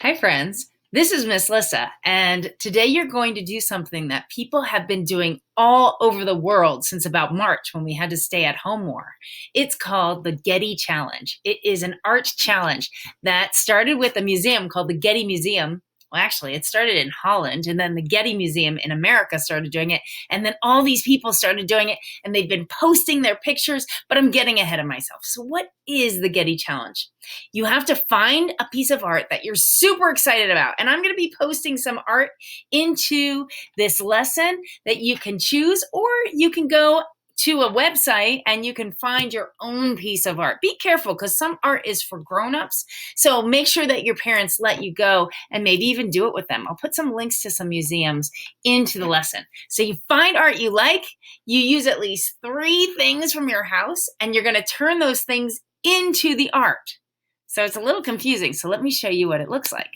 Hi, friends. This is Miss Lissa, and today you're going to do something that people have been doing all over the world since about March when we had to stay at home more. It's called the Getty Challenge. It is an art challenge that started with a museum called the Getty Museum. Well, actually, it started in Holland, and then the Getty Museum in America started doing it, and then all these people started doing it, and they've been posting their pictures, but I'm getting ahead of myself. So what is the Getty Challenge? You have to find a piece of art that you're super excited about, and I'm going to be posting some art into this lesson that you can choose, or you can go to a website and you can find your own piece of art. Be careful because some art is for grown-ups. So make sure that your parents let you go and maybe even do it with them. I'll put some links to some museums into the lesson. So you find art you like, you use at least 3 things from your house, and you're going to turn those things into the art. So it's a little confusing. So let me show you what it looks like.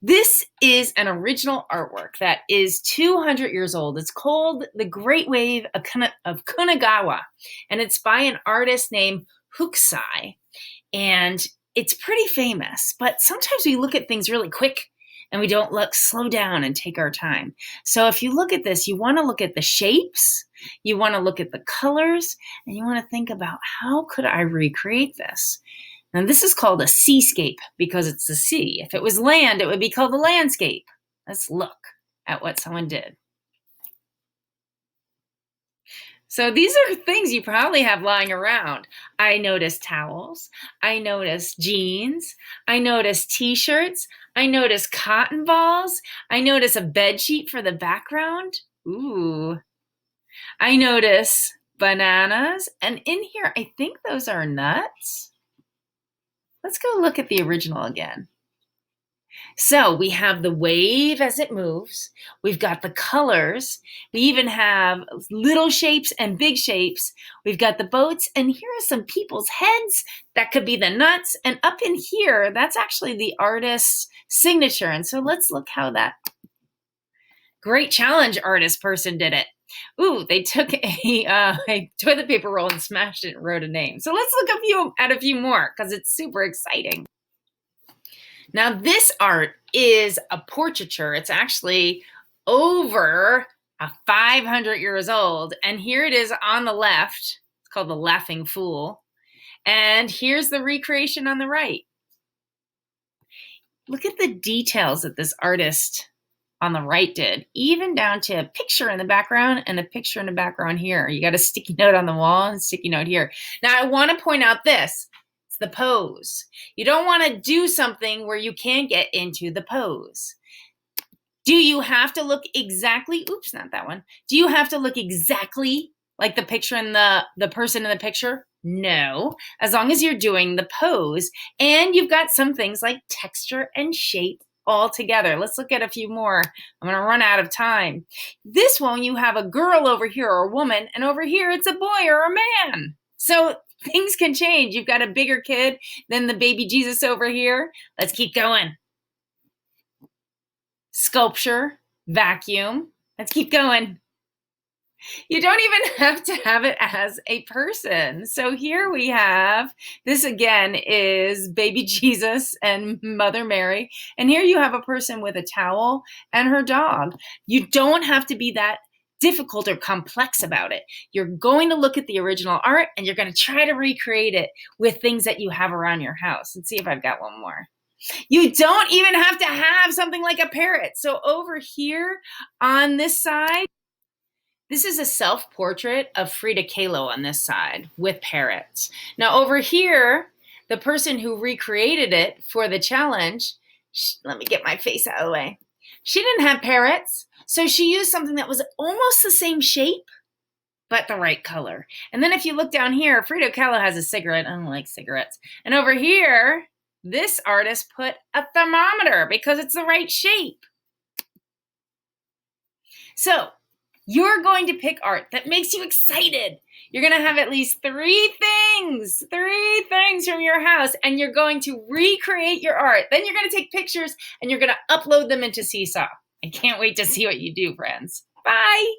This is an original artwork that is 200 years old. It's called The Great Wave of Kanagawa, and it's by an artist named Hokusai. And it's pretty famous, but sometimes we look at things really quick and we don't slow down and take our time. So if you look at this, you want to look at the shapes, you want to look at the colors, and you want to think about how could I recreate this? And this is called a seascape because it's the sea. If it was land, it would be called a landscape. Let's look at what someone did. So these are things you probably have lying around. I noticed towels. I noticed jeans. I noticed t-shirts. I noticed cotton balls. I noticed a bed sheet for the background. Ooh. I noticed bananas. And in here, I think those are nuts. Let's go look at the original again. So we have the wave as it moves. We've got the colors. We even have little shapes and big shapes. We've got the boats, and here are some people's heads. That could be the nuts. And up in here, that's actually the artist's signature. And so let's look how that great challenge artist person did it. Ooh, they took a toilet paper roll and smashed it and wrote a name. So let's look at a few more because it's super exciting. Now this art is a portraiture. It's actually over 500 years old. And here it is on the left. It's called The Laughing Fool. And here's the recreation on the right. Look at the details that this artist on the right did, even down to a picture in the background and a picture in the background here. You got a sticky note on the wall and a sticky note here. Now I want to point out this. It's the pose. You don't want to do something where you can't get into the pose. Do you have to look exactly, oops, not that one. Do you have to look exactly like the picture in the person in the picture? No, as long as you're doing the pose and you've got some things like texture and shape all together. Let's look at a few more. I'm going to run out of time. This one, you have a girl over here or a woman, and over here it's a boy or a man. So things can change. You've got a bigger kid than the baby Jesus over here. Let's keep going. Sculpture, vacuum. Let's keep going. You don't even have to have it as a person. So here we have, this again is baby Jesus and Mother Mary. And here you have a person with a towel and her dog. You don't have to be that difficult or complex about it. You're going to look at the original art and you're going to try to recreate it with things that you have around your house. Let's see if I've got one more. You don't even have to have something like a parrot. So over here on this side, this is a self-portrait of Frida Kahlo on this side with parrots. Now over here, the person who recreated it for the challenge, let me get my face out of the way. She didn't have parrots, so she used something that was almost the same shape, but the right color. And then if you look down here, Frida Kahlo has a cigarette. I don't like cigarettes. And over here, this artist put a thermometer because it's the right shape. So you're going to pick art that makes you excited. You're going to have at least 3 things from your house, and you're going to recreate your art. Then you're going to take pictures and you're going to upload them into Seesaw. I can't wait to see what you do, friends. Bye.